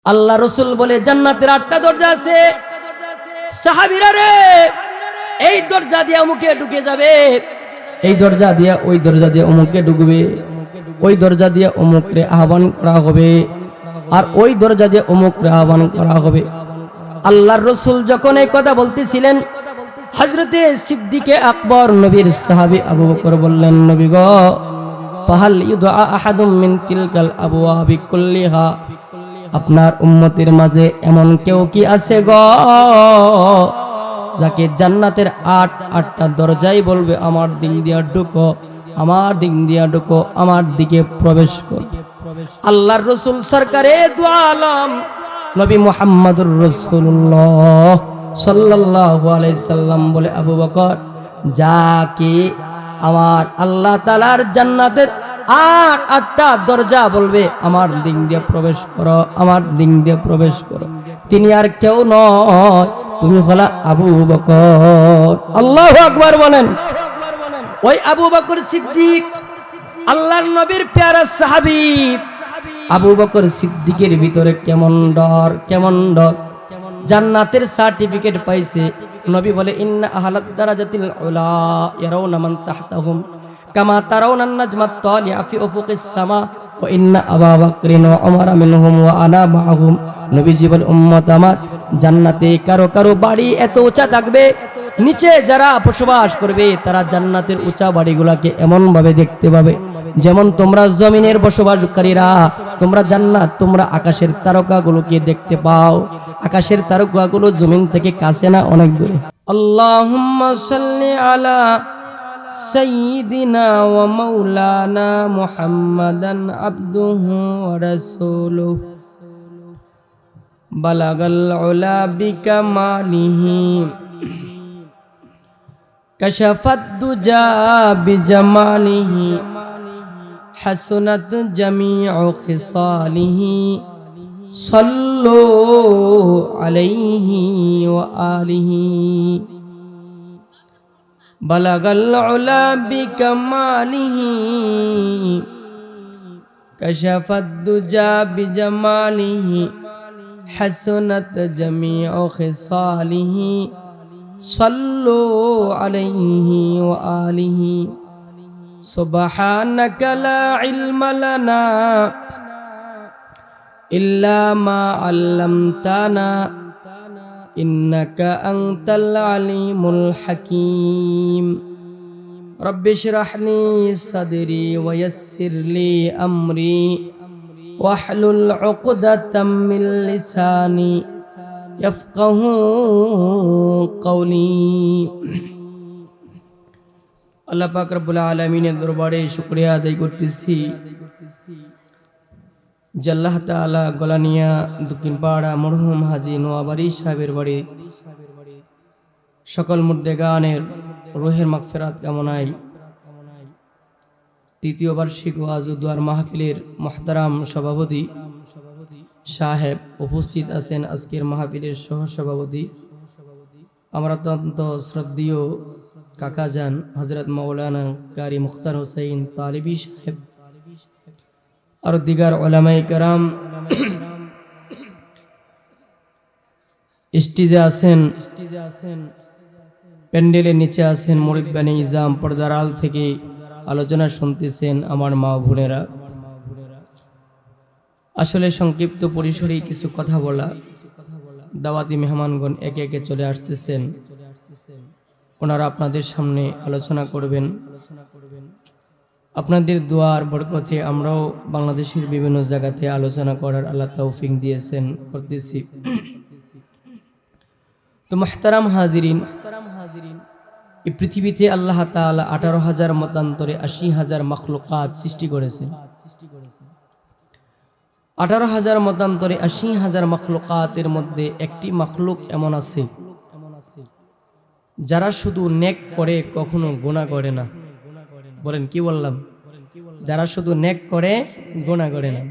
আল্লাহ রসুল বলে জান্নাতের 8টা দরজা আছে। সাহাবীরা রে, এই দরজা দিয়ে অমুকে ঢুকে যাবে, এই দরজা দিয়ে ওই দরজা দিয়ে অমুকে ঢুকবে, ওই দরজা দিয়ে অমুকরে আহ্বান করা হবে, আর ওই দরজা দিয়ে অমুকরে আহ্বান করা হবে। আল্লাহর রসুল যখন এই কথা বলতেছিলেন, হযরতে সিদ্দিকে আকবর নবীর সাহাবী আবু বকর বললেন, নবী গো, ফাহাল ইউদআ আহাদুম মিন তিলকাল আবওয়াবি কুল্লিহা, আপনার উম্মতের মাঝে এমন কেউ কি আছে গো যাকে জান্নাতের আটটা দরজাই বলবে আমার দিক দিয়া ঢুকো, আমার দিক দিয়া ঢুকো, আমার দিকে প্রবেশ কর। আল্লাহর রসুল সরকারে দু আলম নবী মুহাম্মদুর রাসূলুল্লাহ সাল্লাল্লাহু আলাইহি সাল্লাম বলে, আবু বকর, যাকে আমার আল্লাহ তাআলার জান্নাতের আটটা দরজা বলবে আমার দিক দিয়ে প্রবেশ করো, আমার দিক দিয়ে প্রবেশ করো, তিনি আর কেউ নয়, তুমি হলা আবু বকর। আল্লাহু আকবার বলেন। ওই আবু বকর সিদ্দিক আল্লাহর নবীর প্যারা সাহাবী। আবু বকর সিদ্দিকের ভিতরে কেমন ডর, কেমন ডর। জান্নাতের সার্টিফিকেট পাইছে। নবী বলে, ইন্না আহলাদ দারাজাতিল উলা ইয়ারাউনা মান তাহতাহুম কামা তারাউনা আন-নাজমাত তালিআ ফি উফুকিস সামা ওয়া ইন্না আবু বকরিন ওয়া উমর মিনহুম ওয়া আনা মাআহুম। নবীজি বলে, উম্মত আমার, জান্নাতে কারো কারো বাড়ি এত উঁচা থাকবে, নিচে যারা বসবাস করবে তারা জান্নাতের উঁচা বাড়িগুলোকে এমন ভাবে দেখতে পাবে যেমন তোমরা জমিনের বসবাসকারীরা তোমরা জান্নাত, তোমরা আকাশের তারকাগুলোকে দেখতে পাও। আকাশের তারকাগুলো জমিন থেকে কাছে না, অনেক দূরে। আল্লাহুম্মা সাল্লি আলা সাইয়্যিদিনা ওয়া মাওলানা মুহাম্মাদান আবদুহু ওয়া রাসূলুহু বালাগাল উলা বিকামালিহি কাশাফাদ দুজা বিজামালিহি হাসনাত জামিউ খিসালিহি সাল্লু আলাইহি ওয়া আলিহি বালাগাল উলা বিকামালিহি কাশাফাদ দুজা বিজামালিহি হাসনাত জামিউ খিসালিহি সাল্লু আলাইহি ওয়া আলিহি সুবহানাকা লা ইলমা লানা ইল্লা মা আল্লামতানা ইন্নাকা আনতাল আলিমুল হাকীম। রব্বি ইশরাহ লি সাদরি ওয়া ইয়াসসির লি আমরি ওয়াহলুল উকদাতাম মিন লিসানি ইয়াফকাহু কওলি। আল্লাহ পাক রব্বুল আলামিনের দরবারে শুকরিয়া আদায় করতেছি যে আল্লাহ তাআলা গলানিয়া দক্ষিণপাড়া মরহুম হাজী নোয়াবাড়ি সাহেবের বাড়ি সকল মুর্দেগানের রুহের মাগফিরাত কামনায় তৃতীয় বার্ষিক ওয়াজ ও দুয়ার মাহফিলের মুহতারাম সভাপতি সাহেব উপস্থিত আছেন, আজকের মাহফিলের সহ সভাপতি আমার অত্যন্ত শ্রদ্ধেয় কাকাজান হযরত মাওলানা কারি মুখতার হোসেন তালিবী সাহেব, আর দিগার উলামায়ে কেরাম স্টেজে আছেন, প্যান্ডেলের নিচে আছেন, মুরিব্বানে ইজাম পর্দার আল থেকে আলোচনা শুনতেছেন আমার মা বোনেরা। আসলে সংক্ষিপ্ত পরিসরে কিছু কথা বলা, দাওয়াতি মেহমানগণ একে একে চলে আসতেছেন, ওনারা আপনাদের সামনে আলোচনা করবেন। আপনাদের দোয়ার বরকতে আমরাও বাংলাদেশের বিভিন্ন জায়গাতে আলোচনা করার আল্লাহ তৌফিক দিয়েছেন, করতেছি। তো মুহতারাম হাজিরিন, এই পৃথিবীতে আল্লাহ তাআলা 18,000 মতান্তরে 80,000 মাখলুকাত সৃষ্টি করেছেন। 18,000 মতান্তরে 80,000 মাখলুকাতের মধ্যে একটি মাখলুক এমন আছে যারা শুধু নেক করে, কখনো গুনাহ করে না। বলেন কি বললাম? যারা শুধু নেক করে, গুনাহ করে না।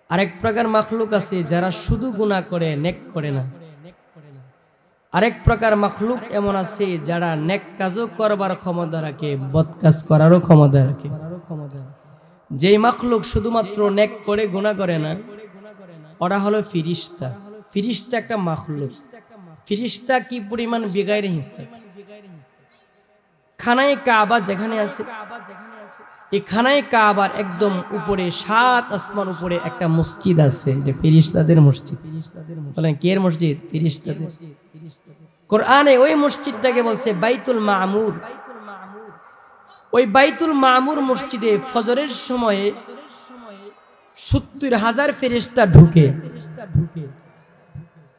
আরেক প্রকার মাখলুক আছে যারা শুধু গুনাহ করে, নেক করে না। আরেক প্রকার মাখলুক এমন আছে যারা নেক কাজও করবার ক্ষমতা রাখে, বদ কাজ করারও ক্ষমতা রাখে। যেই মাখলুক শুধুমাত্র নেক করে গুনাহ করে না, ওরা হলো ফিরিস্তা। ফিরিস্তা একটা মাখলুক। ফিরিস্তা কি পরিমাণ বেগায়ের হিসাব। খানায়ে কাবা যেখানে আছে, এই খানায়ে কাবার একদম উপরে 7 আসমান উপরে একটা মসজিদ আছে, যে ফিরিস্তাদের মসজিদ। বলেন কে এর মসজিদ? ফিরিস্তাদের। কোরআনে ওই মসজিদটাকে বলছে বাইতুল মামুর। ওই বাইতুল মামুর মসজিদে ফজরের সময়ে 70,000 ফেরেশতা ঢুকে।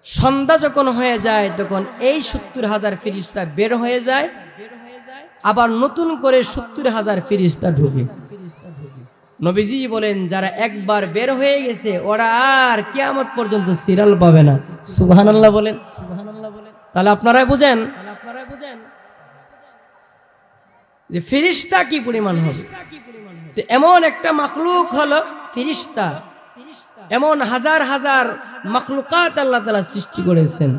সন্ধ্যা যখন হয়ে যায় তখন এই 70,000 ফেরেশতা বের হয়ে যায়, আবার নতুন করে 70,000 ফেরেশতা ঢুকে। নবীজি বলেন যারা একবার বের হয়ে গেছে ওরা আর কিয়ামত পর্যন্ত সিরাল পাবে না। সুবহানাল্লাহ বলেন। তাহলে আপনারাই বুঝেন যে ফেরেশতা কি পরিমাণ হবে। এমন একটা মাখলুক হলো ফেরেশতা। এমন হাজার হাজার মাখলুকাত আল্লাহ তাআলা সৃষ্টি করেছেন।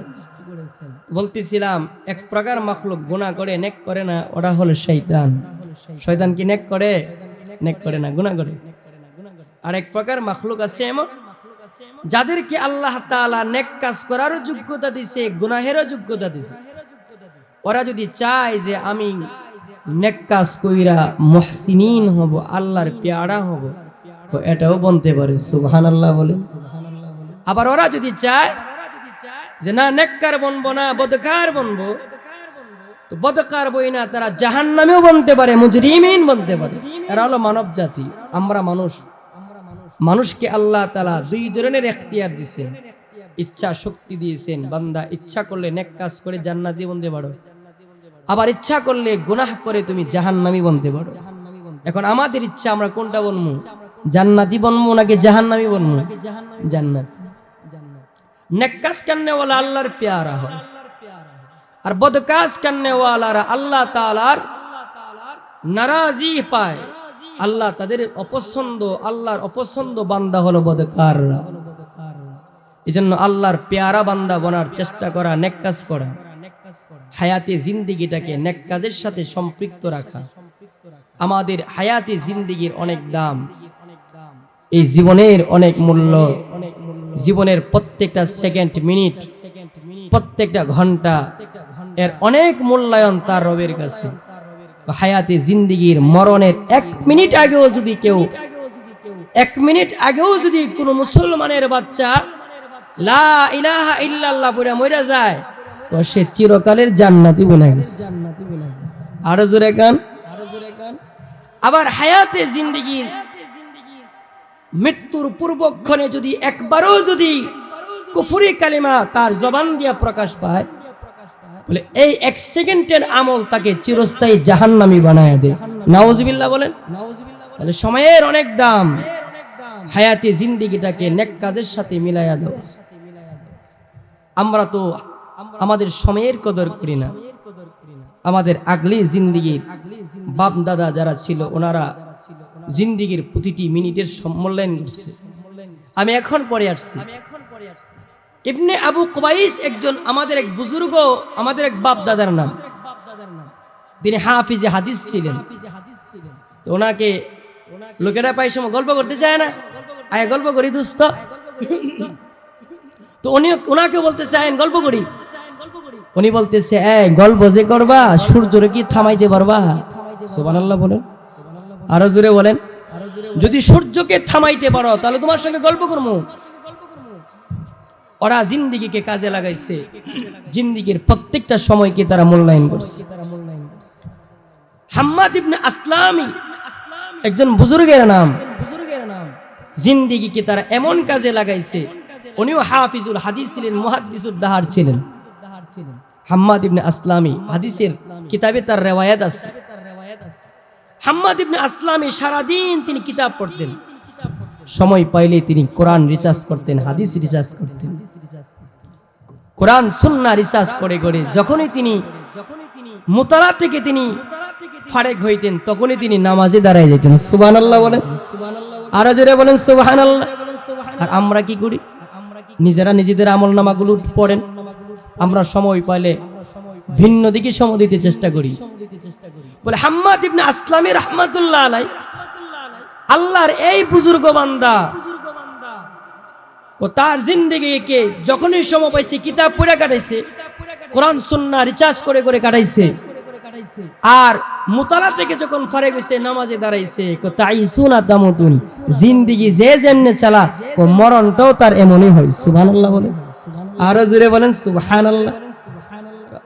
বলতেছিলাম এক প্রকার মাখলুক গুনাহ করে, নেক করে না, ওরা হলো শয়তান। শয়তান কি নেক করে? নেক করে না, গুনাহ করে। আর এক প্রকার মাখলুক আছে এমন যাদেরকে আল্লাহ তাআলা নেক কাজ করারও যোগ্যতা দিয়েছে, গুনাহেরও যোগ্যতা দিয়েছে। ওরা যদি চায় যে আমি নেক কাজ কইরা মুহসিনিন হব, আল্লাহর পেয়ারা হব, তো এটাও বলতে পারে। সুবহানাল্লাহ বলেন। আবার ওরা যদি চায় যে না নেককার বনবো না, বদকার বনবো, তো বদকার বই না, তারা জাহান্নামেও বনতে পারে, মুজরিমিন বনতে পারে। এরা হলো মানব জাতি। আমরা মানুষ। মানুষকে আল্লাহ তাআলা 2 ধরনের এখতিয়ার দিয়েছেন, ইচ্ছা শক্তি দিয়েছেন। বান্দা ইচ্ছা করলে নেক কাজ করে জান্নাতি বনতে পারো, আবার ইচ্ছা করলে গুনাহ করে তুমি জাহান্নামী বনতে পারো। এখন আমাদের ইচ্ছা আমরা কোনটা বনবো? জান্নাতি বনবো নাকি জাহান্নামী বনবো? জান্নাতি। নেক কাজ করনেওয়ালা আল্লাহর প্যারা হয়, আর বদ কাজ করনেওয়ালারা আল্লাহ তাআলার নারাজি পায়। আল্লাহ তাদের অপছন্দ, আল্লাহর অপছন্দ বান্দা হলো বদকাররা। এজন্য আল্লাহর প্যারা বান্দা বনার চেষ্টা করা, নেক কাজ করা, হায়াতে জিন্দেগিটাকে নেক কাজের সাথে সম্পৃক্ত রাখা। আমাদের হায়াতে জিন্দেগির অনেক দাম, এই জীবনের অনেক মূল্য। জীবনের প্রত্যেকটা সেকেন্ড, মিনিট, প্রত্যেকটা ঘন্টা এর অনেক মূল্যায়ন তার রবের কাছে। হায়াতে জিন্দেগির মরণের 1 মিনিট আগেও যদি কেউ 1 মিনিট আগেও যদি কোনো মুসলমানের বাচ্চা লা ইলাহা ইল্লাল্লাহ বলে মরে যায়, তো সে চিরকালের জান্নাতি বনে গেছে। আরো জোরে কান। আবার হায়াতে জিন্দেগির মৃত্যুর পূর্বক্ষণে যদি একবারও যদি কুফরি কালিমা তার জবান দিয়া প্রকাশ পায়, বলে এই 1 সেকেন্ডের আমল তাকে চিরস্থায়ী জাহান্নামী বানায় দেয়। নাউজুবিল্লাহ বলেন। তাহলে সময়ের অনেক দাম। হায়াতে জিন্দেগিটাকে নেক কাজের সাথে মিলাইয়া দাও। আমরা তো আমাদের সময়ের কদর করি না। আমাদের আগলি জিন্দেগির বাপ দাদা যারা ছিল, ওনারা জিন্দেগির প্রতিটি মিনিটের মূল্যায়ন করছে। আমি এখন পরে আসছি। ইবনে আবু কুবাইস একজন আমাদের এক বুজুর্গ, আমাদের এক বাপ দাদার নাম। তিনি হাফিজে হাদিস ছিলেন। তো ওনাকে লোকেরা পাই সময় গল্প করতে চায় না, আয় গল্প করি দোস্ত। তো ওনাকে বলতে চায় গল্প করি। উনি বলতেছে গল্প যে করবা সূর্যরে কি থামাইতে পারবা? সুবহানাল্লাহ বলেন। আরো জোরে বলেন। যদি সূর্যকে থামাইতে পারো তাহলে তোমার সঙ্গে গল্প করবো। ওরা জিন্দেগিকে কাজে লাগাইছে, জিন্দেগির প্রত্যেকটা সময়কে তারা মূল্যায়ন করছে। হাম্মাদ ইবনে আসলামি একজন বুজুর্গের নাম। জিন্দেগিকে তারা এমন কাজে লাগাইছে। উনিও হাফিজুল হাদিস ছিলেন, মুহাদ্দিসুদ দাহার ছিলেন। হাম্মাদ ইবনে আসলামি হাদিসের কিতাবে তার রিওয়ায়াত আছে। হাম্মাদ ইবনে আসলামি সারাদিন তিনি কিতাব পড়তেন। সময় পাইলে তিনি কোরআন রিসার্চ করতেন, হাদিস রিসার্চ করতেন, কোরআন সুন্নাহ রিসার্চ করে করে যখনই তিনি মুতালা থেকে তিনি ফারেক হইতেন, তখনই তিনি নামাজে দাঁড়ায় যেতেন। সুবহানাল্লাহ বলেন। আরো জোরে বলেন সুবহানাল্লাহ। আর আমরা কি করি? নিজেরা নিজেদের আমলনামাগুলো পড়েন। আমরা সময় পাইলে ভিন্ন দিকে সময় দিতে চেষ্টা করি। বলে হাম্মাদ ইবনে আসলামি রাহমাতুল্লাহ আলাইহি, আল্লাহর এই বুজুর্গ বান্দা ও তার জিন্দেগিকে যখনই সময় পাইছে কিতাব পড়ে কাটাইছে, কোরআন সুন্নাহ রিচার্জ করে করে কাটাইছে। আর মুতালা থেকে যখন ফারেক হইছে নামাজে দাঁড়াইছে, তাইসুনা তামুতুন, জিন্দেগি যে যেমনে চালা ও মরণটাও তার এমনই হয়। সুবহানাল্লাহ বলেন, আরো জোরে বলেন সুবহানাল্লাহ।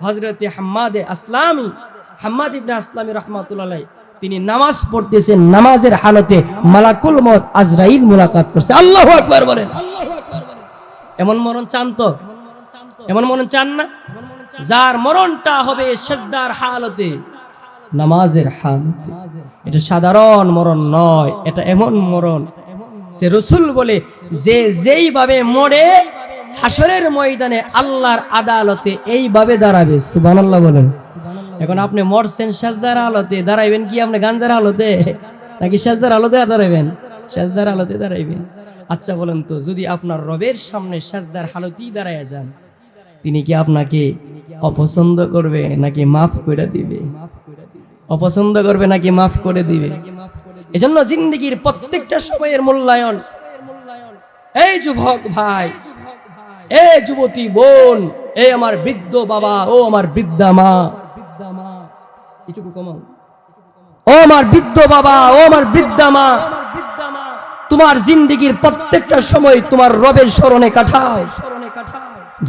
হযরত হাম্মাদ ইবনে আসলামী রাহমাতুল্লাহ আলাইহি তিনি নামাজ পড়তেছেন, নামাজের হালতে মালাকুল মউত আজরাইল মুলাকাত করছে। আল্লাহু আকবার বলেন। এমন মরণ চান তো? এমন মরণ চান না? যার মরণটা হবে সিজদার হালতে, নামাজের হালতে। এটা সাধারণ মরণ নয়, এটা এমন মরণ সে রাসূল বলে যে যেইভাবে মরে হাসরের ময়দানে আল্লাহর আদালতে এইভাবে দাঁড়াবে। সুবহানাল্লাহ বলেন। এখন আপনি মরছেন সিজদার হালতে, দাঁড়াইবেন কি আপনি গাঞ্জার হালতে নাকি সিজদার হালতে দাঁড়াইবেন? সিজদার হালতে দাঁড়াইবেন। আচ্ছা বলেন তো, যদি আপনার রবের সামনে সিজদার হালতেই দাঁড়ায়া যান, তিনি কি আপনাকে অপছন্দ করবে নাকি মাফ করে দিবে? অপছন্দ করবে নাকি মাফ করে দিবে? এজন্য জিন্দেগির প্রত্যেকটা সময়ের মূল্যায়ন। এই যুবক ভাই, এই যুবতী বোন, এই আমার বৃদ্ধ বাবা, ও আমার বৃদ্ধা মা, এটুকু কমাও। ও আমার বৃদ্ধ বাবা, ও আমার বৃদ্ধা মা, তোমার জিন্দেগির প্রত্যেকটা সময় তোমার রবের স্মরণে কাটাও।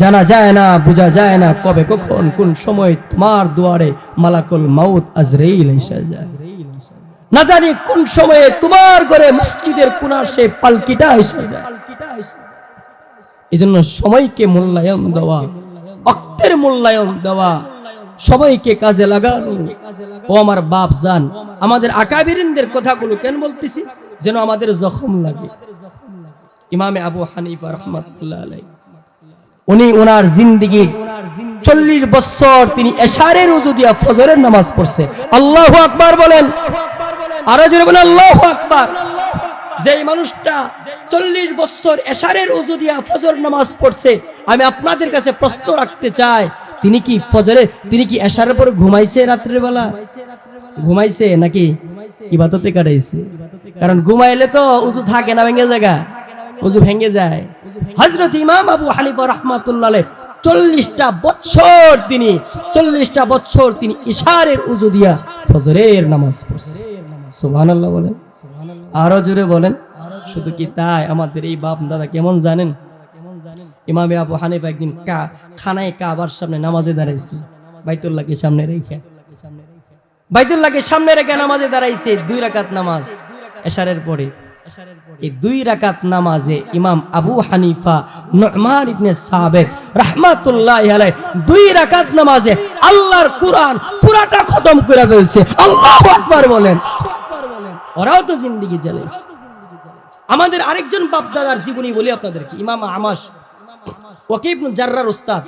জানা যায় না, বোঝা যায় না কবে কখন কোন সময় তোমার দুয়ারে মালাকুল মাউত আজরাইল এসে যায়। না জানি কোন সময়ে তোমার ঘরে মসজিদের কোণার সেই পালকিটা এসে যায়। এজন্য সময়কে মূল্যায়ন দেওয়া, ওয়াক্তের মূল্যায়ন দেওয়া, সবাইকে কাজে লাগানো। ও আমার বাপ জান, আমাদের আকাবিরিনদের কথাগুলো কেন বলতেছি? যেন আমাদের জখম লাগে। ইমামে আবু হানিফা রাহমাতুল্লাহ আলাইহি, উনি ওনার জিন্দেগির 40 বছর তিনি এশারের ওযু দিয়া ফজরের নামাজ পড়ছে। আল্লাহু আকবার বলেন, আরো জোরে বলেন আল্লাহু আকবার। যেই মানুষটা 40 বছর এশারের ওযু দিয়া ফজর নামাজ পড়ছে, আমি আপনাদের কাছে প্রশ্ন রাখতে চাই, তিনি কি এশারের পর ঘুমাইছে? রাত্রের বেলা ঘুমাইছে নাকি ইবাদতে কাটাইছে? কারণ ঘুমাইলে তো ওযু থাকে না, ভেঙে জায়গা, ওযু ভেঙে যায়। হযরত ইমাম আবু হানিফা রাহমাতুল্লাহ আলাইহি 40টা বছর তিনি ইশারের ওযু দিয়া ফজরের নামাজ পড়ছে। সুবহানাল্লাহ বলেন, আরো জোরে বলেন। শুধু কি তাই, আমাদের এই বাপ দাদা কেমন জানেন? ইমাম আবু হানিফা একদিন খানায় কাবার সামনে নামাজে দাঁড়াইছে, বাইতুল্লাহকে সামনে রেখে নামাজে দাঁড়াইছে। 2 রাকাত নামাজ এশারের পরে। এই 2 রাকাত নামাজে ইমাম আবু হানিফা নু'মান ইবনে সাবিত রাহমাতুল্লাহি আলাইহি 2 রাকাত নামাজে আল্লাহর কুরআন পুরাটা খতম করে ফেলছে। আল্লাহু আকবার বলেন। ওরাও তো জিন্দেগি চালাইছে। আমাদের আরেকজন বাপ দাদার জীবনী বলি আপনাদেরকে। ইমাম আমাশ ওয়াকি ইবনে জাররার উস্তাদ,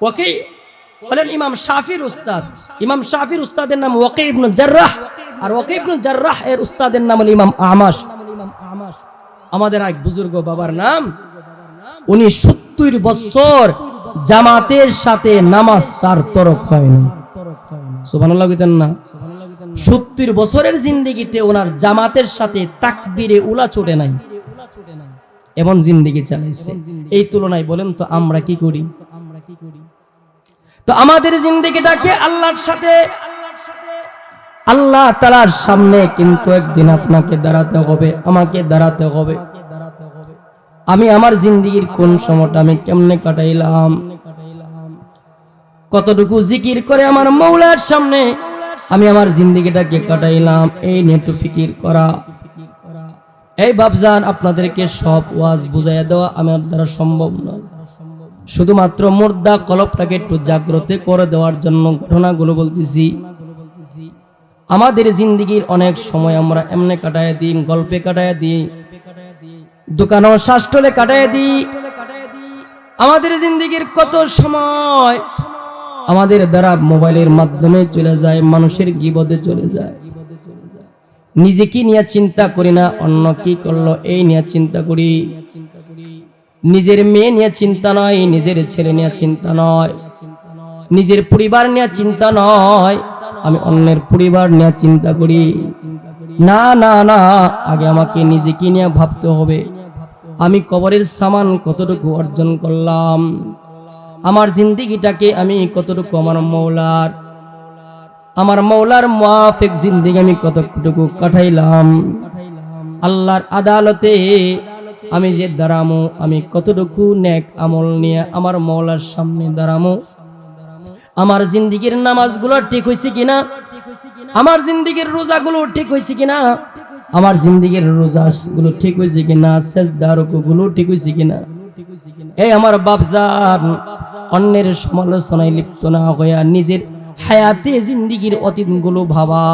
ওয়াকি হলেন ইমাম শাফির উস্তাদ। ইমাম শাফির উস্তাদের নাম ওয়াকি ইবনে জাররাহ, আর ওয়াকি ইবনে জাররাহ এর উস্তাদের নাম হলো ইমাম আমাশ। আমাদের এক বুজুর্গ বাবার নাম, উনি 70 বছর জামাতের সাথে নামাজ তার তরক হয়নি। সুবহানাল্লাহ কইতেন না? 70 বছরের জিন্দেগিতে ওনার জামাতের সাথে তাকবীরে উলা ছোটে নাই, এমন জিন্দেগি চালাইছে। এই তুলনায় বলেন তো আমরা কি করি? তো আমাদের জিন্দেগিটাকে আল্লাহর সাথে, আল্লাহ তাআলার সামনে কিন্তু একদিন আপনাকে দাঁড়াতে হবে, আমাকে দাঁড়াতে হবে। আমি আমার জিন্দেগির কোন সময়টা আমি কেমনে কাটাইলাম, কতটুকু জিকির করে আমার মৌলার সামনে আমি আমার জিন্দেগিটাকে কাটাইলাম, এই নিয়ে একটু ফিকির করা। এই বাপজান, আপনাদেরকে সব ওয়াজ বুঝাইয়া দেওয়া আমার দ্বারা সম্ভব নয়। শুধুমাত্র মুর্দা কলবটাকে একটু জাগ্রত করে দেওয়ার জন্য ঘটনাগুলো বলতেছি। আমাদের জিন্দেগির অনেক সময় আমরা এমনি কাটায় দিই, গল্পে কাটায় দিই, দোকানও শাসটলে কাটায় দিই। আমাদের জিন্দেগির কত সময় আমাদের দ্বারা মোবাইলের মাধ্যমে চলে যায়, মানুষের গীবতে চলে যায়। নিজে কি নিয়ে চিন্তা করি না, অন্য কি করলো এই নিয়ে চিন্তা করি। নিজের মেয়ে নিয়ে চিন্তা নয়, নিজের ছেলে নিয়ে চিন্তা নয়, নিজের পরিবার নিয়ে চিন্তা নয়, আমি অন্যের পরিবার নিয়ে চিন্তা করি। না না না, আগে আমাকে নিজেকে নিয়ে ভাবতে হবে। আমি কবরের সামান কতটুকু অর্জন করলাম, আমার জিন্দেগিটাকে আমি কতটুকু আমার মৌলার মুআফিক জিন্দেগি আমি কতটুকু কাটাইলাম, আল্লাহর আদালতে আমি যে দাঁড়ামো আমি কতটুকু নেক আমল নিয়ে আমার মৌলার সামনে দাঁড়ামো, আমার জিন্দেগির নামাজগুলো ঠিক হয়েছে কিনা, আমার জিন্দেগির রোজাগুলো ঠিক হয়েছে কিনা, আমার জিন্দেগির রোজাগুলো ঠিক হয়েছে কিনা, সেজদা রুকুগুলো ঠিক হয়েছে কিনা। এই আমার বাপজান, অন্যের সমালোচনায় লিপ্ত না হইয়া নিজের হায়াতে জিন্দেগির অতীতগুলো ভাবা।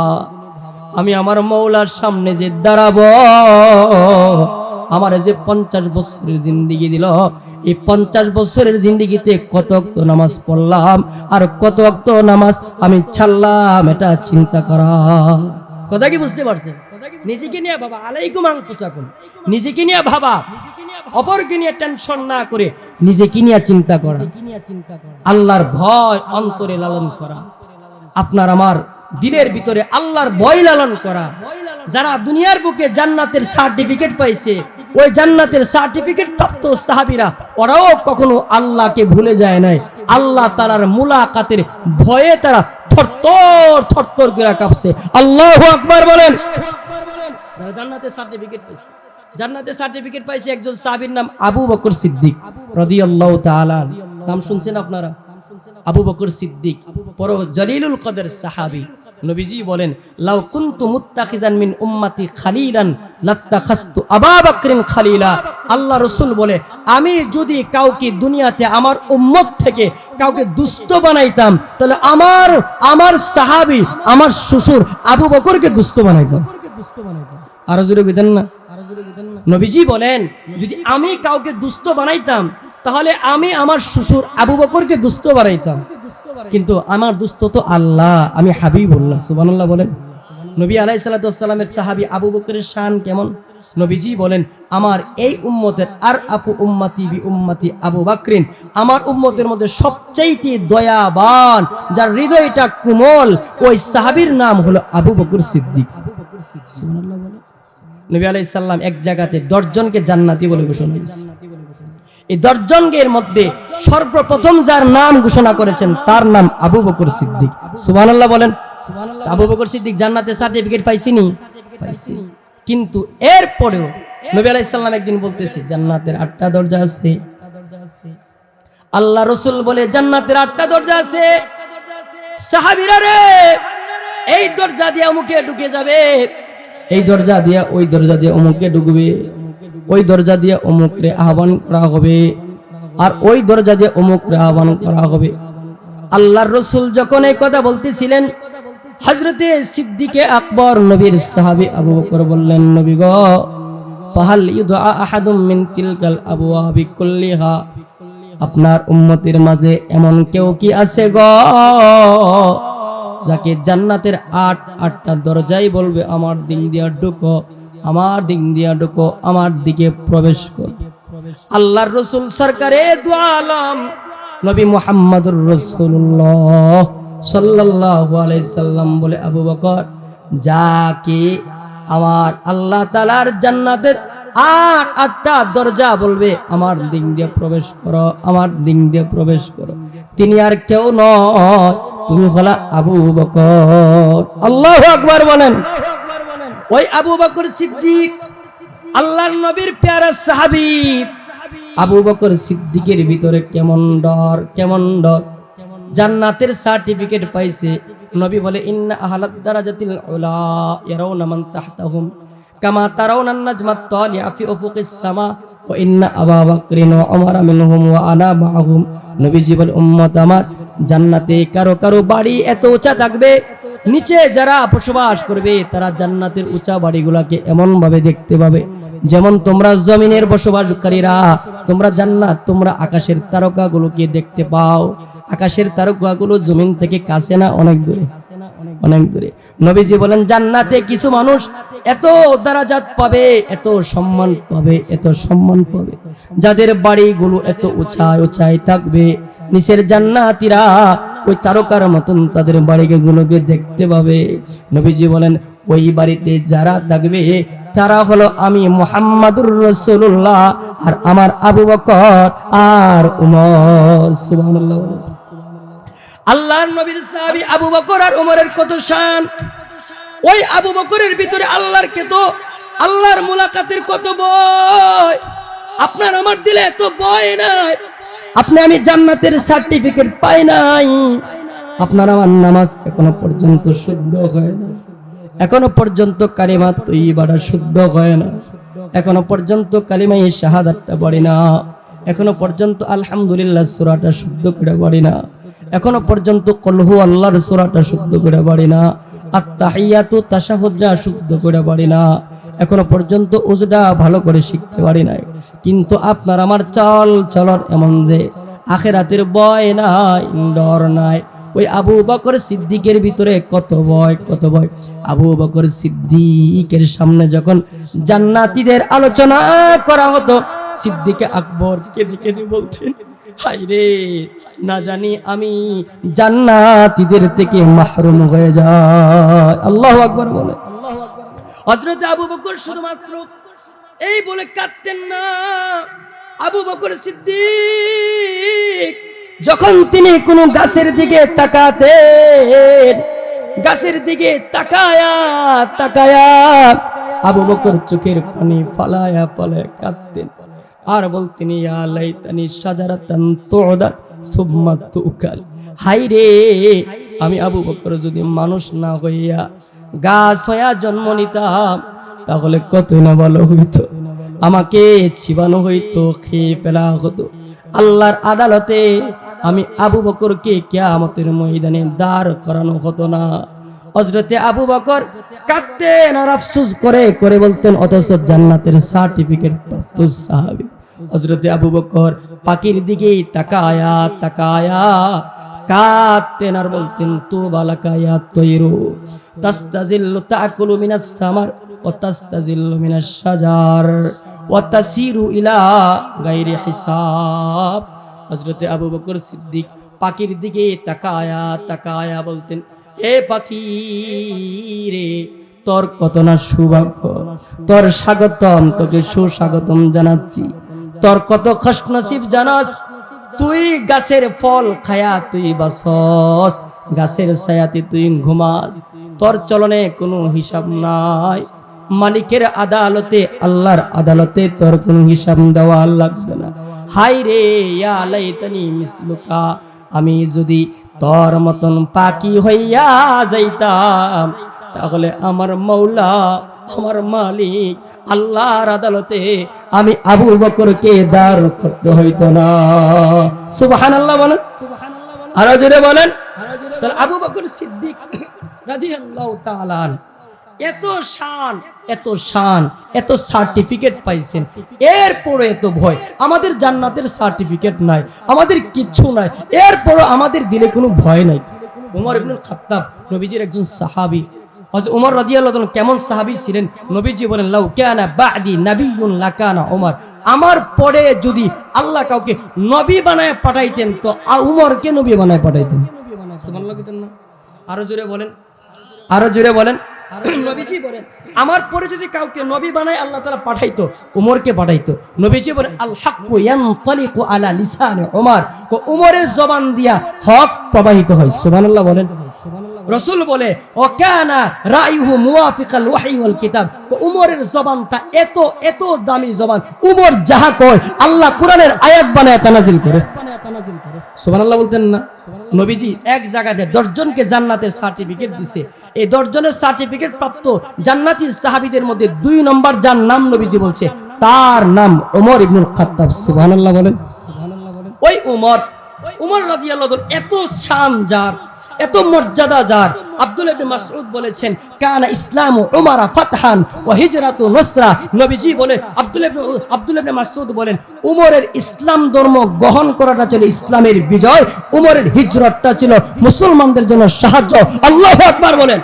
আমি আমার মৌলার সামনে যে দাঁড়াবো, আমার যে 50 বছরের জিন্দেগি দিল, এই 50 বছরের জিন্দেগিতে কত ওয়াক্ত নামাজ পড়লাম আর কত ওয়াক্ত নামাজ আমি ছাড়লাম, এটা চিন্তা করা। কথা কি বুঝতে পারছেন? নিজেকে নিয়ে ভাবা, আলাইকুম আনফুসাকুম, নিজেকে নিয়ে ভাবা, অপরকে নিয়ে টেনশন না করে নিজেকে নিয়ে চিন্তা করা, আল্লাহর ভয় অন্তরে লালন করা, আপনার আমার দিলের ভিতরে আল্লাহর ভয় লালন করা। যারা দুনিয়ার বুকে জান্নাতের সার্টিফিকেট পাইছে, ওই জান্নাতের সার্টিফিকেট প্রাপ্ত সাহাবীরা ওরাও কখনো আল্লাহকে ভুলে যায় নাই। আল্লাহ তাআলার মুলাকাতের ভয়ে তারা থরথর থরথর করে কাঁপছে। আল্লাহু আকবার বলেন। যারা জান্নাতের সার্টিফিকেট পাইছে, জান্নাতের সার্টিফিকেট পাইছে একজন সাহাবীর নাম আবু বকর সিদ্দিক রাদিয়াল্লাহু তাআলা। নাম শুনছেন আপনারা? আবু বকর সিদ্দিক বড় জলিলুল কদর সাহাবী। নবীজি বলেন, লাউ কুনতু মুত্তাখিজান মিন উম্মতি খালিলান লাত্তাখাসতু আবু বকরিন খালিলা। আল্লাহ রাসূল বলে, আমি যদি কাউকে দুনিয়াতে আমার উম্মত থেকে কাউকে দুষ্ট বানাইতাম, তাহলে আমার সাহাবী, আমার শ্বশুর আবু বকরকে দুষ্ট বানাইতাম। আরো জোরে বিধান না। নবীজি বলেন, যদি আমি কাউকে দুষ্ট বানাইতাম, তাহলে আমি আমার শ্বশুর আবু বকরকে দুষ্ট বানাইতাম। কিন্তু আমার দুষ্ট তো আল্লাহ, আমি হাবিবুল্লাহ। সুবহানাল্লাহ বলেন। নবী আলাইহিস সালাতু ওয়াস সালামের সাহাবী আবু বকরের শান কেমন? নবীজি বলেন, আমার এই উম্মতের আর আপু উম্মতি বি উম্মতি আবু বকরিন, আমার উম্মতের মধ্যে সবচাইতে দয়াবান, যার হৃদয়টা কোমল, ওই সাহাবীর নাম হলো আবু বকর সিদ্দিক। সুবহানাল্লাহ বলেন। নবী আলাইহিস সালাম এক জায়গাতে 10 জনকে জান্নাতি বলে ঘোষণা করেছেন। এই 10 জনের মধ্যে সর্বপ্রথম যার নাম ঘোষণা করেছেন তার নাম আবু বকর সিদ্দিক। সুবহানাল্লাহ বলেন। আবু বকর সিদ্দিক জান্নাতে সার্টিফিকেট পাইছিনি? পাইছি। কিন্তু এরপরেও নবী আলাইহিস সালাম একদিন বলতেছে, জান্নাতের 8টা দরজা আছে। আল্লাহ রাসূল বলে, জান্নাতের 8টা দরজা আছে। সাহাবীরা রে, এই দরজা দিয়ে অমুকে ঢুকে যাবে, এই দরজা দিয়ে ওই দরজা দিয়ে অমুকে ঢুকবে, ওই দরজা দিয়ে অমুকরে আহ্বান করা হবে, আর ওই দরজা দিয়ে অমুকরে আহ্বান করা হবে। আল্লাহর রাসূল যখন এই কথা বলতেছিলেন, হযরতে সিদ্দিকে আকবর নবীর সাহাবী আবু বকর বললেন, নবী গো, ফাহাল ইউদআ আহাদুম মিন তিলকাল আবওয়াবি কুল্লিহা, আপনার উম্মতের মাঝে এমন কেউ কি আছে গো, যাকে জান্নাতের 8টা দরজাই বলবে আমার দিক দিয়া ঢুকো, আমার দিক দিয়া ঢুকো, আমার দিকে প্রবেশ কর। আল্লাহর রাসূল সরকারে দু আলম নবী মুহাম্মদুর রাসূলুল্লাহ সাল্লাল্লাহু আলাইহি সাল্লাম বলে, আবু বকর, যাকে আমার আল্লাহ তাআলার জান্নাতের 8টা দরজা বলবে আমার দিক দিয়ে প্রবেশ করো, আমার দিক দিয়ে প্রবেশ করো, তিনি আর কেউ নয়, তুমি হলা আবু বকর। আল্লাহু আকবার বলেন। ওই আবু বকর সিদ্দিক আল্লাহর নবীর প্যারা সাহাবী। আবু বকর সিদ্দিকের ভিতরে কেমন ডর, কেমন ডর। জান্নাতের সার্টিফিকেট পাইছে। নবী বলে, ইন্না আহলাদ দারাজাতিল উলা ইয়ারাউনা মান তাহতাহুম কামা তারাউনা আন-নাজমাত তালিআ ফি উফুকিস সামা ওয়া ইন্না আবু বকরিন ওয়া উমর মিনহুম ওয়া আনা মাআহুম। নবীজি বলে, উম্মত আমার, জান্নাতে কারো কারো বাড়ি এত উঁচা থাকবে, নিচে যারা বসবাস করবে তারা জান্নাতের উঁচা বাড়িগুলোকে এমন ভাবে দেখতে পাবে যেমন তোমরা জমিনের বসবাসকারীরা তোমরা জান্নাত, তোমরা আকাশের তারকাগুলোকে দেখতে পাও। আকাশের তারকাগুলো জমিন থেকে কাছে না, অনেক দূরে, অনেক দূরে। নবীজি বলেন, জান্নাতে কিছু মানুষ এত দারাজাত পাবে, এত সম্মান পাবে, এত সম্মান পাবে, যাদের বাড়িগুলো এত উঁচায় উঁচায় থাকবে, নিচের জান্নাতীরা ওই তারকার মতন তাদের বাড়িগুলোকে দেখতে পাবে। নবীজি বলেন ওই বাড়িতে যারা থাকবে তারা হলো আমি মুহাম্মাদুর রাসূলুল্লাহ আর আমার আবু বকর আর উমর। সুবহানাল্লাহ। আল্লাহর নবীর সাহাবী আবু বকর আর উমরের কত শান। ওই আবু বকরের ভিতরে আল্লাহর মুলাকাতের কত ভয়। আপনার আমার দিলে এত ভয় নাই। আপনি আমি জান্নাতের সার্টিফিকেট পাই নাই। আপনার আমার নামাজ এখনো পর্যন্ত শুদ্ধ হয় না, এখনো পর্যন্ত কালিমা তৈয়্যিবাটা শুদ্ধ হয় না, এখনো পর্যন্ত কালিমা শাহাদাতটা পড়ি না, এখনো পর্যন্ত আলহামদুলিল্লাহ সূরাটা শুদ্ধ করে পড়ি না, এখনো পর্যন্ত কুল হু আল্লাহর সূরাটা শুদ্ধ করে পড়ি না, আত-তাহিয়াতু তাশাহুদটা শুদ্ধ করে পড়ি না, এখনো পর্যন্ত উজুটা ভালো করে শিখতে পারি নাই। কিন্তু আপনার আমার চাল চলন এমন যে আখিরাতের ভয় নাই, ডর নাই। ওই আবু বকর সিদ্দিকের ভিতরে কত ভয়, কত ভয়। আবু বকর সিদ্দিকের সামনে যখন জান্নাতীদের আলোচনা করা হতো, সিদ্দিকে আকবর কেঁদে কেঁদে বলতেন, হায় রে, না জানি আমি জান্নাতীদের থেকে মাহরুম হয়ে যাই। আল্লাহু আকবার বলে। হযরত আবু বকর শুধুমাত্র এই বলে কাঁদতেন না। আবু বকর সিদ্দিক যখন তিনি কোনো গাছের দিকে তাকাতেন, গাছের দিকে তাকায়া তাকায়া আবু বকর চোখের পানি ফালায়া ফালায়া কাঁদতেন আর বলতেন, ইয়া লাইতানি শাজারাতান তু'দাত সুম্মা তুকাল। হায় রে, আমি আবু বকর যদি মানুষ না হইয়া গাছ হইয়া জন্ম নিতাম তাহলে কতই না ভালো হইতো। আমাকে চিবানো হইতো, খেয়ে ফেলা হতো। আল্লাহর আদালতে আমি আবু বকরকে কিয়ামতের ময়দানে দাঁড় করানো হতো না। হযরতে আবু বকর কাঁদতেন আর আফসোস করে করে বলতেন, অথচ জান্নাতের সার্টিফিকেট প্রাপ্ত সাহাবী হযরতে আবু বকর পাখির দিকে তাকায়া তাকায়া কাঁদতেন আর বলতেন, তুবা লাকা ইয়া তায়রু তাস্তাজিল্লু তাকুলু মিনাস সামার ওয়া তাস্তাজিল্লু মিনাশ শাজার ওয়া তাসিরু ইলা গায়রি হিসাব। হযরতে আবু বকর সিদ্দিক পাখির দিকে তাকায়া তাকায়া বলতেন, এ পাখি রে, তোর কত না সৌভাগ্য, তোর স্বাগতম, তোকে সুস্বাগতম জানাচ্ছি। তোর কত খুশনসিব জানাস, তুই গাছের ফল খায়া তুই বাসস, গাছের ছায়াতে তুই ঘুমাস, তোর চলনে কোনো হিসাব নাই। মালিকের আদালতে, আল্লাহর আদালতে তোর কোনো হিসাব দেওয়া লাগবে না। হায় রে, ইয়া লাইতানি মিসলুকা, আমি যদি তোর মতন পাখি হইয়া যাইতাম তাহলে আমার মাওলা, আমার মালিক আল্লাহর আদালতে আমি আবু বকরকে দাঁড় করতে হইতো না। সুবহানাল্লাহ বলেন, আরো জোরে বলেন। তাহলে আবু বকর সিদ্দিক রাদিয়াল্লাহু তাআলা এত শান, এত শান, এত সার্টিফিকেট পাইছেন, এরপরে এত ভয়। আমাদের জান্নাতের সার্টিফিকেট নাই, আমাদের কিচ্ছু নাই, এরপরও আমাদের দিলে কোনো ভয় নাই। ওমর ইবনুল খাত্তাব নবীজির একজন সাহাবী। হযরত ওমর রাদিয়াল্লাহু তাআলা কেমন সাহাবী ছিলেন? নবীজি বলেন, লাউ কানা বা'দি নাবিয়্যুন লাকানা ওমর, আমার পরে যদি আল্লাহ কাউকে নবী বানায় পাঠাইতেন তো ওমরকে নবী বানায় পাঠাইতেন। সুবহানাল্লাহ কইতেন না? আরো জোরে বলেন, আরো জোরে বলেন। নবীজি বলেন, আমার পরে যদি কাউকে নবী বানায় আল্লাহ তাআলা পাঠাইতো, ওমরকে পাঠাইতো। নবীজি বলেন, আল হাক্কু ইয়ানতালিকু আলা লিসানি ওমর, ওমরের জবান দিয়া হক প্রবাহিত হয়। সুবহানাল্লাহ বলেন। রাসূল বলে, ও কানা রায়ুহু মুওয়াফিকাল ওয়াহই ওয়াল কিতাব, ওমরের জবানটা এত এত দামি জবান, ওমর যাহা কয় আল্লাহ কোরআনের আয়াত বানায় তানাজিল করে। সুবহানাল্লাহ বলতেন না? নবীজি এক জায়গাতে 10 জনকে জান্নাতের সার্টিফিকেট দিছে। এই 10 জনের সার্টিফিকেট প্রাপ্ত জান্নাতি সাহাবীদের মধ্যে 2 নম্বর যার নাম নবীজি বলছে, তার নাম ওমর ইবনুল খাত্তাব। সুবহানাল্লাহ বলেন। ওই ওমর রাদিয়াল্লাহু তাআলা এত শান যার, এত মর্যাদা যার। আব্দুল্লাহ ইবনে মাসউদ বলেছেন, কানা ইসলামু উমারা ফাতহান ওয়া হিজরাতু নসরা। নবীজি বলে, আব্দুল্লাহ ইবনে মাসউদ বলেন, উমরের ইসলাম ধর্ম গ্রহণ করাটা ছিল ইসলামের বিজয়, উমরের হিজরতটা ছিল মুসলমানদের জন্য সাহায্য। আল্লাহু আকবার বলেন।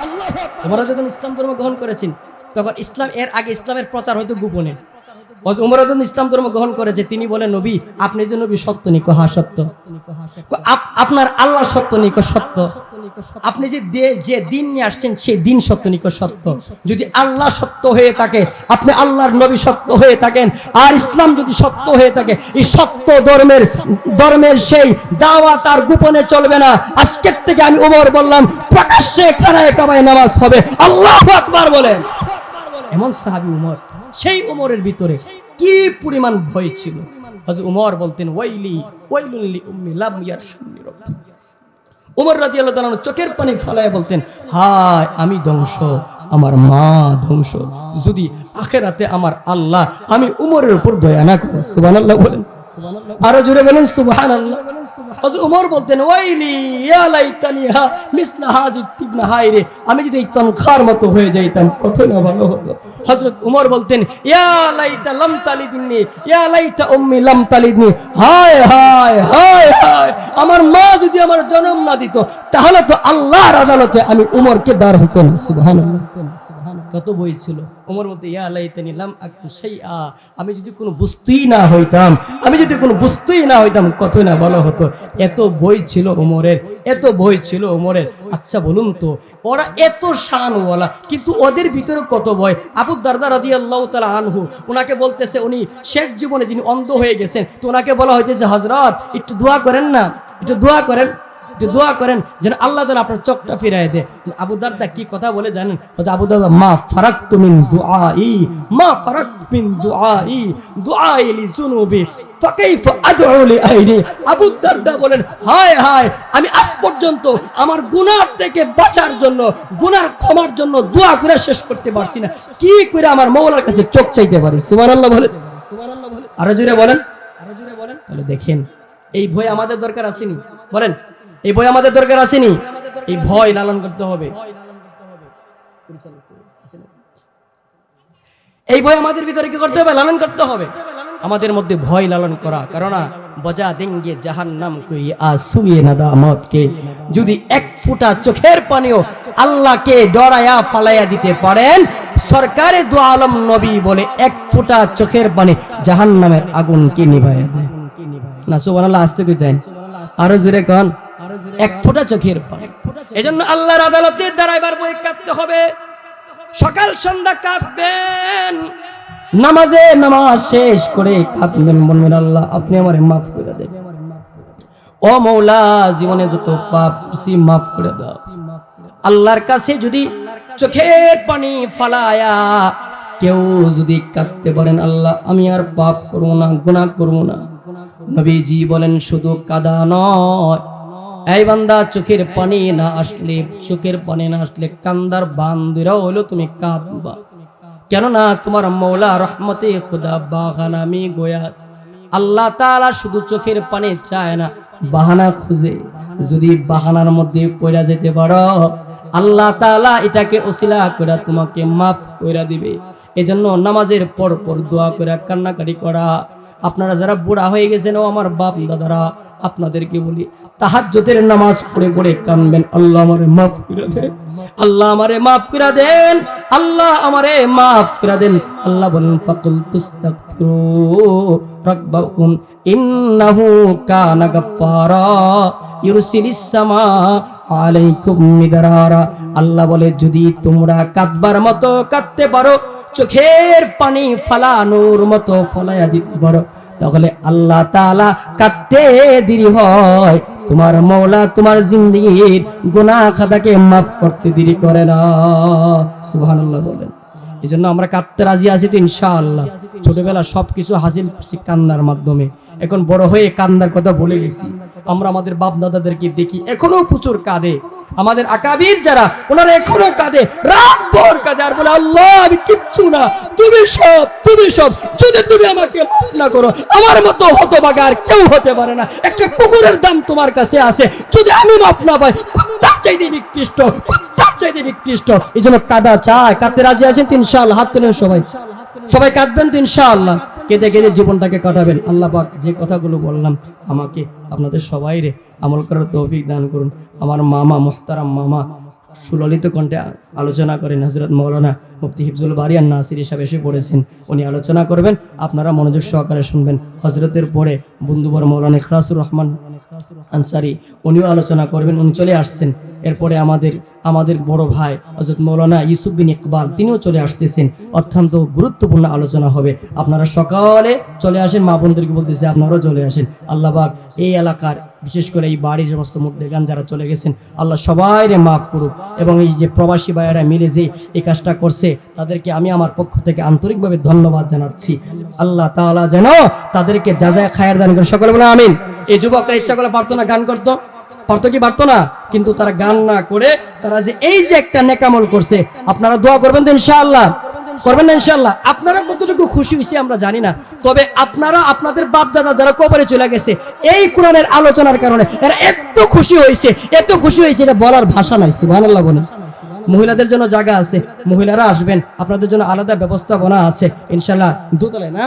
উমর যখন ইসলাম ধর্ম গ্রহণ করেছেন তখন ইসলাম, এর আগে ইসলামের প্রচার হয়তো গোপনে, উমর যখন ইসলাম ধর্ম গ্রহণ করেছে তিনি বলেন নবী আপনি যে নবী সত্য নি কহা সত্য, আপনার আল্লাহ সত্য নি সত্য, আপনি যে দিন নিয়ে আসছেন সেই দিন সত্য নি সত্য। যদি আল্লাহ সত্য হয়ে থাকে, আপনি আল্লাহর নবী সত্য হয়ে থাকেন, আর ইসলাম যদি সত্য হয়ে থাকে, এই সত্য ধর্মের সেই দাওয়াত আর গোপনে চলবে না। আজকের থেকে আমি উমর বললাম প্রকাশ্যে খানায় কাবায় নামাজ হবে। আল্লাহু আকবার বলেন। এমন সাহাবী উমর, সেই উমরের ভিতরে কি পরিমাণ ভয় ছিল। হযরত উমর বলতেন ওয়াইলি ওয়াইলুন লি উম্মি লাম ইয়ারশুনি রাব্বি। উমর রাদিয়াল্লাহু তাআলা চোখের পানি ফেলায় বলতেন হায় আমি ধ্বংস, আমার মা ধ্বংস, যদি আখিরাতে আমার আল্লাহ আমি উমরের উপর দয়া না করে। সুবহানাল্লাহ বলেন, আরো জোরে বলেন সুবহানাল্লাহ। হযরত উমর বলতেন ওয়াইলি ইয়া লাইতানি মিসলা হাযি তিবনা, হায় রে আমি যদি এই তনখার মতো হয়ে যাইতাম কত না ভালো হতো। হযরত উমর বলতেন ইয়া লাইতা লাম তালিদনি ইয়া লাইতা উম্মি লাম তালিদনি, হায় হায় হায় হায় আমার মা যদি আমার জন্ম না দিত তাহলে তো আল্লাহর আদালতে আমি উমরকে দাঁড় হতো না। সুবহানাল্লাহ, কত বই ছিল। উমর বলতে ইয়া লাইতানি লাম আকুন শাইআ, আমি যদি কোনো বস্তুই না হইতাম, আমি যদি কোনো বস্তুই না হইতাম কত না ভালো হতো। এত বই ছিল উমরের, এত বই ছিল উমরের। আচ্ছা বলুন তো, ওরা এত শানওয়ালা কিন্তু ওদের ভিতরে কত ভয়। আবু দারদা রাদিয়াল্লাহু তাআলা আনহু, ওনাকে বলতেছে উনি শেষ জীবনে যিনি অন্ধ হয়ে গেছেন, তো ওনাকে বলা হইতেছে হযরত একটু দোয়া করেন না, একটু দোয়া করেন, একটু দোয়া করেন যেন আল্লাহ তাআলা আপনার চোখটা ফিরায় দেয়। আবু দারদা কি কথা বলে জানেন? আবু দারদা মা ফারাকতু মিন দুআই, মা ফারাকতু মিন দুআই, দুআই লিযুনুবি ফাকাইফা আদউ লিআইনি। আবু দারদা বলেন হায় হায় আমি আজ পর্যন্ত আমার গুনাহ থেকে বাঁচার জন্য, গুনার ক্ষমার জন্য দোয়া করে শেষ করতে পারছি না, কি করে আমার মাওলার কাছে চোখ চাইতে পারি। সুবহানাল্লাহ বলেন, সুবহানাল্লাহ বলেন, আরো জোরে বলেন, আরো জোরে বলেন। তাহলে দেখেন এই ভয় আমাদের দরকার আসেনি? বলেন এই ভয় আমাদের দরকার আসেনি? এই ভয় লালন করতে হবে, এই ভয় আমাদের ভিতরে কি করতে হবে? লালন করতে হবে। আমাদের মধ্যে ভয় লালন করা, কারণ বজা দেঙ্গে জাহান্নাম কই আসুয়ে নাদামত কে, যদি এক ফোঁটা চোখের পানিও আল্লাহকে ডরায়া ফালাইয়া দিতে পারেন, সরকারে দু আলম নবী বলে এক ফোঁটা চোখের পানি জাহান্নামের আগুনকে নিভাইয়া দেয় না। সুবহানাল্লাহ, আসতে কইতেন আরো জোরে কোন, এক ফোঁটা চোখের পানি। এজন্য আল্লাহর আদালতে দাঁড়াইবার বই কাঁদতে হবে, সকাল সন্ধ্যা কাঁদবেন, নামাজে নামাজ শেষ করে কাঁদবেন, বলবেন আল্লাহ আপনি আমারে মাফ করে দেন, ও মওলা জীবনে যত পাপ করেছি মাফ করে দাও। আল্লাহর কাছে যদি চোখের পানি ফালায়া কেউ যদি কাঁদতে পারেন আল্লাহ আমি আর পাপ করব না, গুনাহ করব না, নবীজি বলেন শুধু কাদা নয়, এই বান্দা চোখের পানি না আসলে, চোখের পানি না আসলে কান্দার বান্দুরা হলো তুমি কাঁদবা, কেননা তোমার মওলা রহমতে খুদা বাগানামি গোয়া। আল্লাহ তাআলা শুধু চোখের পানি চায় না, বাহানা খুঁজে। যদি বাহানার মধ্যে পড়ে যেতে পারো আল্লাহ তাআলা এটাকে ওসিলা করে তোমাকে মাফ করে দিবে। এজন্য নামাজের পর পর দোয়া করে কান্নাকাটি করা। আপনারা যারা বুড়া হয়ে গেছেন ও আমার বাপ দাদারা, আপনাদেরকে বলি তাহাজ্জুদের নামাজ পড়ে পড়ে কানবেন, আল্লাহ আমারে মাফ করে দেন, আল্লাহ আমারে মাফ করে দেন, আল্লাহ আমারে মাফ করে দেন। আল্লাহ বলেন ফাকুল তুস্তাগফিরু রাব্বাকুম ইন্নাহু কানা গাফফারা ইউরসিলিস সামা আলাইকুম মিদরারা। আল্লাহ বলে যদি তোমরা কাঁদবার মতো কাঁদতে পারো, চোখের পানি ফালানোর মতো ফলাইয়া দিতে পারো, তাহলে আল্লাহ তাআলা কাঁদতে দেরি হয়, তোমার মওলা তোমার জিন্দেগীর গুনাহ খাতাকে মাফ করতে দেরি করে না। সুবহানাল্লাহ বলেন। এজন্য আমরা কাঁদতে রাজি আছি তো ইনশাআল্লাহ। ছোটবেলা সবকিছু হাসিল করছি কান্নার মাধ্যমে, এখন বড় হয়ে কান্নার কথা ভুলে গেছি। আমরা আমাদের বাপ দাদাদেরকে দেখি এখনো প্রচুর কাঁদে, আমাদের আকাবির যারা ওনারা এখনো কাঁদে, রাত ভোর কাঁদে আর বলে আল্লাহ আমি কিচ্ছু না, তুমি সব, তুমি সব, যদি তুমি আমাকে মাফ না করো আমার মতো হতভাগা আর কেউ হতে পারে না। একটা কুকুরের দাম তোমার কাছে আছে, যদি আমি মাফ না পাই কুত্তার চাইতে নিকৃষ্ট, কুত্তার চাইতে নিকৃষ্ট। এই জন্য কাঁদা চায়, কাঁদতে রাজি আছেন তো ইনশাআল্লাহ? হাত তোলেন সবাই, সবাই কাঁদবেন তো ইনশাআল্লাহ? কেঁদে কেঁদে জীবনটাকে কাটাবেন। আল্লাহ পাক যে কথাগুলো বললাম আমাকে আপনাদের সবাইরে আমল করার তৌফিক দান করুন। আমার মামা মুহতারাম মামা সুললিত কণ্ঠে আলোচনা করেন হযরত মাওলানা মুফতি হিফজুল বারী আন নাসিরী সাহেব এসে পড়েছেন। উনি আলোচনা করবেন, আপনারা মনোযোগ সহকারে শুনবেন। হযরতের পরে বন্ধুবর মাওলানা ইখলাসুর রহমান আনসারী উনিও আলোচনা করবেন, উনি চলে আসছেন। এরপরে আমাদের বড় ভাই হযরত মাওলানা ইউসুফ বিন ইকবাল তিনিও চলে আসতেছেন। অত্যন্ত গুরুত্বপূর্ণ আলোচনা হবে। আপনারা সকালে চলে আসেন, মা বোনদেরকে বলতেছে আপনারাও চলে আসেন। আল্লাহ পাক এই এলাকার বিশেষ করে এই বাড়ির সমস্ত মুর্দেগান যারা চলে গেছেন আল্লাহ সবাইরে মাফ করুক, এবং এই যে প্রবাসী ভাইয়েরা মিলে যে এই কাজটা করছে তাদেরকে আমি আমার পক্ষ থেকে আন্তরিকভাবে ধন্যবাদ জানাচ্ছি। আল্লাহ তাআলা যেন তাদেরকে জাযায়ে খায়ের দান করেন। সকলে বলে আমিন। এই যুবকরা ইচ্ছা করে পারতো না গান করতো, পারতো কি পারতো না? কিন্তু তারা গান না করে তারা যে এই যে একটা নেকামল করছে, আপনারা দোয়া করবেন তো ইনশাআল্লাহ? করবেন না ইনশাআল্লাহ? আপনারা কতটুকু খুশি হয়েছে আমরা জানি না, তবে আপনারা আপনাদের বাপ দাদা যারা কবরে চলে গেছে এই কোরআনের আলোচনার কারণে এরা এত খুশি হয়েছে, এত খুশি হয়েছে, এটা বলার ভাষা নাই। সুবহানাল্লাহ বলেন। মহিলাদের জন্য জায়গা আছে, মহিলারা আসবেন, আপনাদের জন্য আলাদা ব্যবস্থাপনা আছে ইনশাআল্লাহ। দোতলায় না?